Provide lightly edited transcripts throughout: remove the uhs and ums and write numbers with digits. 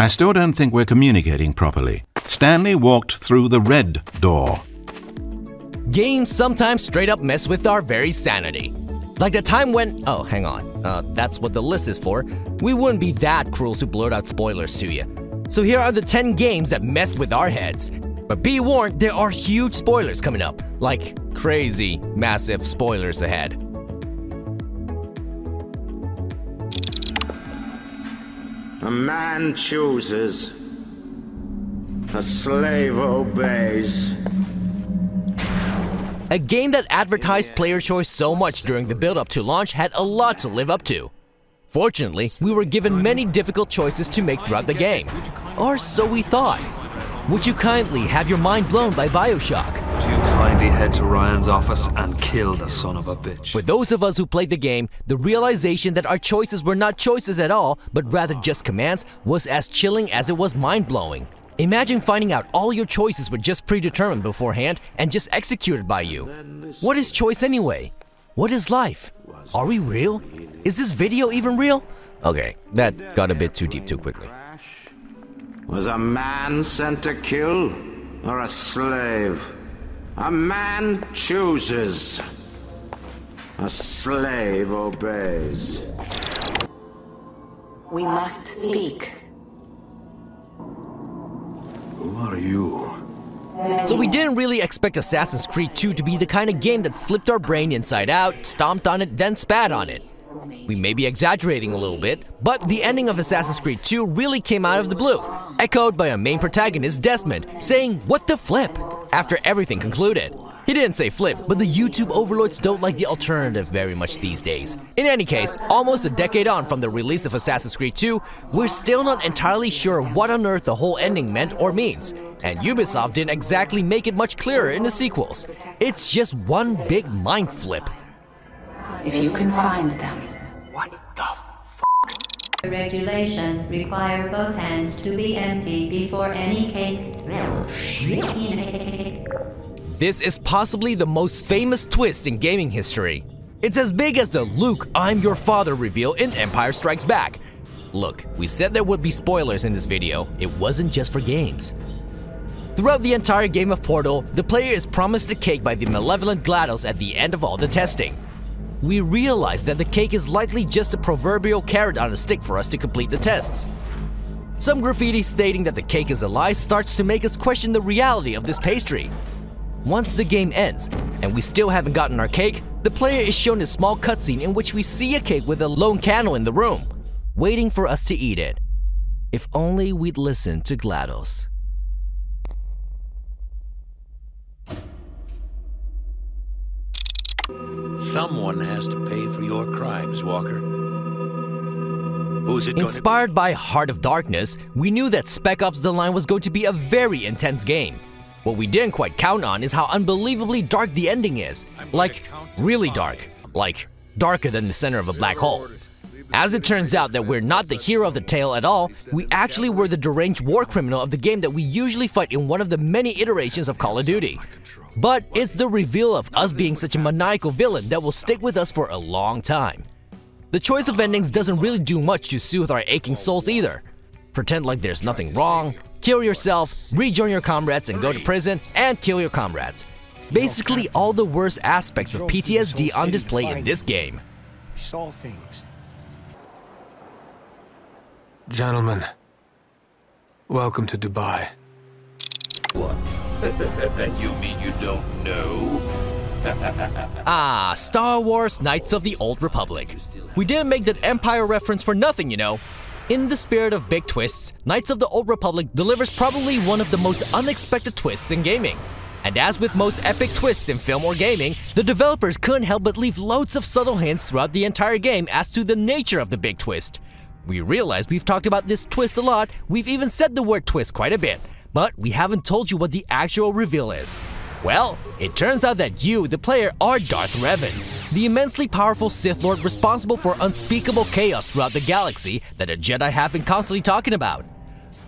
I still don't think we're communicating properly. Stanley walked through the red door. Games sometimes straight up mess with our very sanity. Like the time when… oh, hang on. That's what the list is for. We wouldn't be that cruel to blurt out spoilers to you. So here are the 10 games that messed with our heads. But be warned, there are huge spoilers coming up. Like crazy, massive spoilers ahead. A man chooses, a slave obeys. A game that advertised player choice so much during the build-up to launch had a lot to live up to. Fortunately, we were given many difficult choices to make throughout the game. Or so we thought. Would you kindly have your mind blown by BioShock? Would you kindly head to Ryan's office and kill the son of a bitch? For those of us who played the game, the realization that our choices were not choices at all, but rather just commands, was as chilling as it was mind-blowing. Imagine finding out all your choices were just predetermined beforehand and just executed by you. What is choice anyway? What is life? Are we real? Is this video even real? Okay, that got a bit too deep too quickly. Was a man sent to kill or a slave? A man chooses. A slave obeys. We must speak. Who are you? So we didn't really expect Assassin's Creed 2 to be the kind of game that flipped our brain inside out, stomped on it, then spat on it. We may be exaggerating a little bit, but the ending of Assassin's Creed 2 really came out of the blue, echoed by our main protagonist Desmond saying, "What the flip?" after everything concluded. He didn't say flip, but the YouTube overlords don't like the alternative very much these days. In any case, almost a decade on from the release of Assassin's Creed 2, we're still not entirely sure what on earth the whole ending meant or means, and Ubisoft didn't exactly make it much clearer in the sequels. It's just one big mind flip. If you can find them. What the f***? The regulations require both hands to be empty before any cake. This is possibly the most famous twist in gaming history. It's as big as the "Luke, I'm your father" reveal in Empire Strikes Back. Look, we said there would be spoilers in this video. It wasn't just for games. Throughout the entire game of Portal, the player is promised a cake by the malevolent GLaDOS at the end of all the testing. We realize that the cake is likely just a proverbial carrot on a stick for us to complete the tests. Some graffiti stating that the cake is a lie starts to make us question the reality of this pastry. Once the game ends, and we still haven't gotten our cake, the player is shown a small cutscene in which we see a cake with a lone candle in the room, waiting for us to eat it. If only we'd listened to GLaDOS. Someone has to pay for your crimes, Walker. Who's it going to be? Inspired by Heart of Darkness, we knew that Spec Ops: The Line was going to be a very intense game. What we didn't quite count on is how unbelievably dark the ending is. Like, really dark. Like, darker than the center of a black hole. As it turns out that we're not the hero of the tale at all, we actually were the deranged war criminal of the game that we usually fight in one of the many iterations of Call of Duty. But it's the reveal of us being such a maniacal villain that will stick with us for a long time. The choice of endings doesn't really do much to soothe our aching souls either. Pretend like there's nothing wrong, kill yourself, rejoin your comrades and go to prison, and kill your comrades. Basically all the worst aspects of PTSD on display in this game. We saw things. Gentlemen, welcome to Dubai. What? You mean you don't know? Ah, Star Wars Knights of the Old Republic. We didn't make that Empire reference for nothing, you know. In the spirit of big twists, Knights of the Old Republic delivers probably one of the most unexpected twists in gaming. And as with most epic twists in film or gaming, the developers couldn't help but leave loads of subtle hints throughout the entire game as to the nature of the big twist. We realize we've talked about this twist a lot, we've even said the word twist quite a bit, but we haven't told you what the actual reveal is. Well, it turns out that you, the player, are Darth Revan, the immensely powerful Sith Lord responsible for unspeakable chaos throughout the galaxy that the Jedi have been constantly talking about.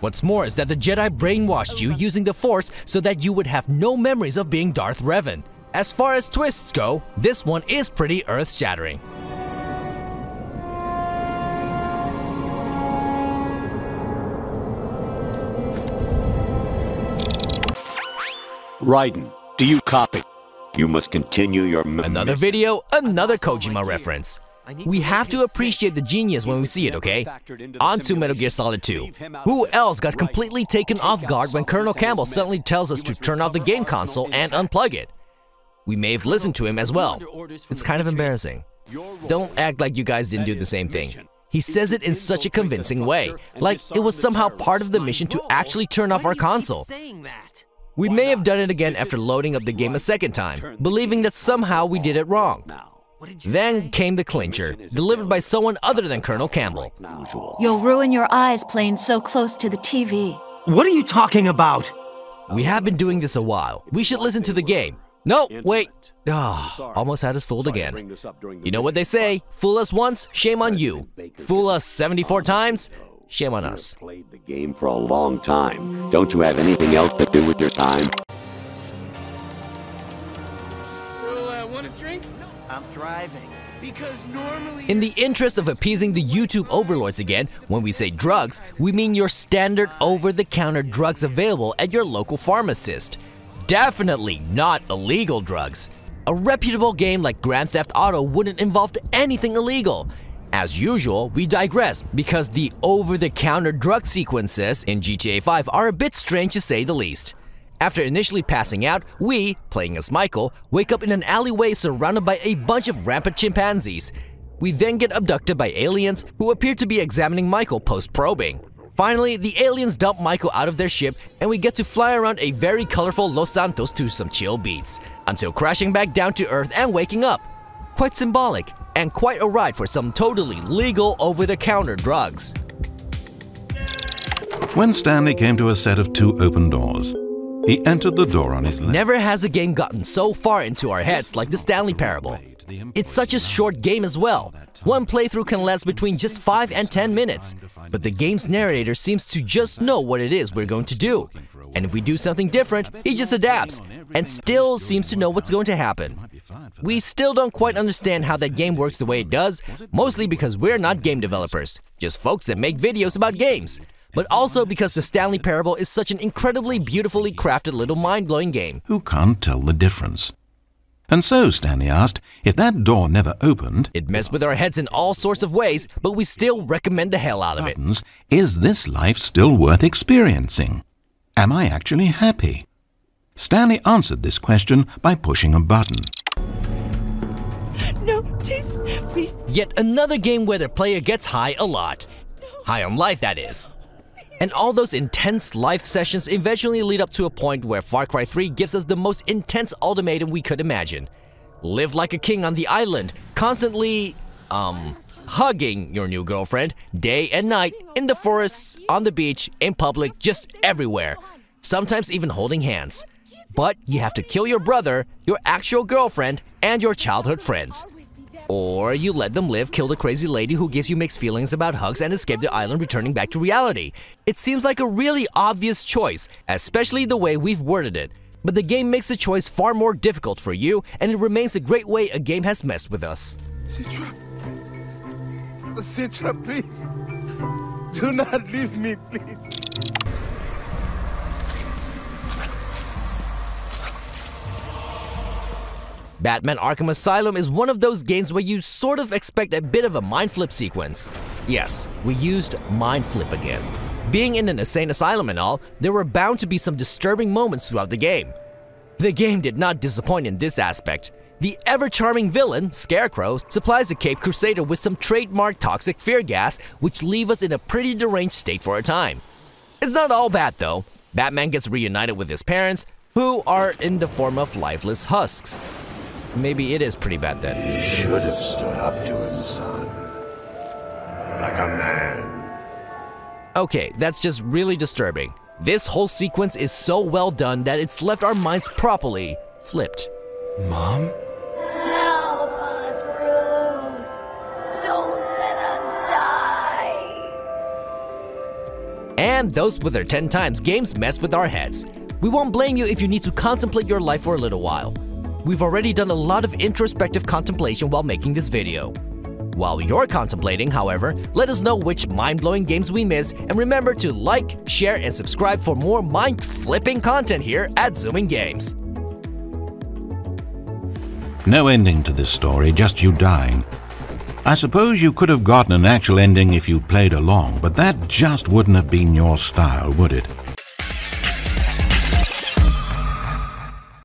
What's more is that the Jedi brainwashed you using the Force so that you would have no memories of being Darth Revan. As far as twists go, this one is pretty earth-shattering. Raiden, do you copy? You must continue your Another video, another Kojima reference. We have to appreciate the genius when we see it, okay? On to Metal Gear Solid 2. Who else got completely taken off guard when Colonel Campbell suddenly tells us to turn off the game console and unplug it? We may have listened to him as well. It's kind of embarrassing. Don't act like you guys didn't do the same thing. He says it in such a convincing way, like it was somehow part of the mission to actually turn off our console. We may have done it again after loading up the game a second time, believing that somehow we did it wrong. Then came the clincher, delivered by someone other than Colonel Campbell. You'll ruin your eyes playing so close to the TV. What are you talking about? We have been doing this a while. We should listen to the game. No, wait. Almost had us fooled again. You know what they say, fool us once, shame on you. Fool us 74 times, shame on us. Played the game for a long time. Don't you have anything else to do with your time? So, want a drink? I'm driving. Because normally... In the interest of appeasing the YouTube overlords again, when we say drugs, we mean your standard over-the-counter drugs available at your local pharmacist. Definitely not illegal drugs. A reputable game like Grand Theft Auto wouldn't involve anything illegal. As usual, we digress because the over-the-counter drug sequences in GTA 5 are a bit strange to say the least. After initially passing out, we, playing as Michael, wake up in an alleyway surrounded by a bunch of rampant chimpanzees. We then get abducted by aliens who appear to be examining Michael post-probing. Finally, the aliens dump Michael out of their ship and we get to fly around a very colorful Los Santos to some chill beats, until crashing back down to Earth and waking up. Quite symbolic, and quite a ride for some totally legal over-the-counter drugs. When Stanley came to a set of 2 open doors, he entered the door on his left. Never has a game gotten so far into our heads like the Stanley Parable. It's such a short game as well. One playthrough can last between just 5 and 10 minutes, but the game's narrator seems to just know what it is we're going to do. And if we do something different, he just adapts, and still seems to know what's going to happen. We still don't quite understand how that game works the way it does, mostly because we're not game developers, just folks that make videos about games. But also because the Stanley Parable is such an incredibly beautifully crafted little mind-blowing game. Who can't tell the difference? And so Stanley asked, if that door never opened... It messed with our heads in all sorts of ways, but we still recommend the hell out of it. Is this life still worth experiencing? Am I actually happy? Stanley answered this question by pushing a button. No, jeez, please. Yet another game where the player gets high a lot. High on life, that is. And all those intense life sessions eventually lead up to a point where Far Cry 3 gives us the most intense ultimatum we could imagine. Live like a king on the island, constantly, hugging your new girlfriend, day and night, in the forests, on the beach, in public, just everywhere. Sometimes even holding hands. But you have to kill your brother, your actual girlfriend, and your childhood friends. Or you let them live, kill the crazy lady who gives you mixed feelings about hugs and escape the island, returning back to reality. It seems like a really obvious choice, especially the way we've worded it. But the game makes the choice far more difficult for you, and it remains a great way a game has messed with us. Citra. Citra, please. Do not leave me, please. Batman Arkham Asylum is one of those games where you sort of expect a bit of a mind flip sequence. Yes, we used mind flip again. Being in an insane asylum and all, there were bound to be some disturbing moments throughout the game. The game did not disappoint in this aspect. The ever-charming villain, Scarecrow, supplies the Caped Crusader with some trademark toxic fear gas, which leave us in a pretty deranged state for a time. It's not all bad though. Batman gets reunited with his parents, who are in the form of lifeless husks. Maybe it is pretty bad then. You should have stood up to him, son. Like a man. Okay, that's just really disturbing. This whole sequence is so well done that it's left our minds properly flipped. Mom? Help us, Bruce. Don't let us die. And those with their 10 times games mess with our heads. We won't blame you if you need to contemplate your life for a little while. We've already done a lot of introspective contemplation while making this video. While you're contemplating, however, let us know which mind-blowing games we miss, and remember to like, share, and subscribe for more mind-flipping content here at ZoominGames. No ending to this story, just you dying. I suppose you could have gotten an actual ending if you played along, but that just wouldn't have been your style, would it?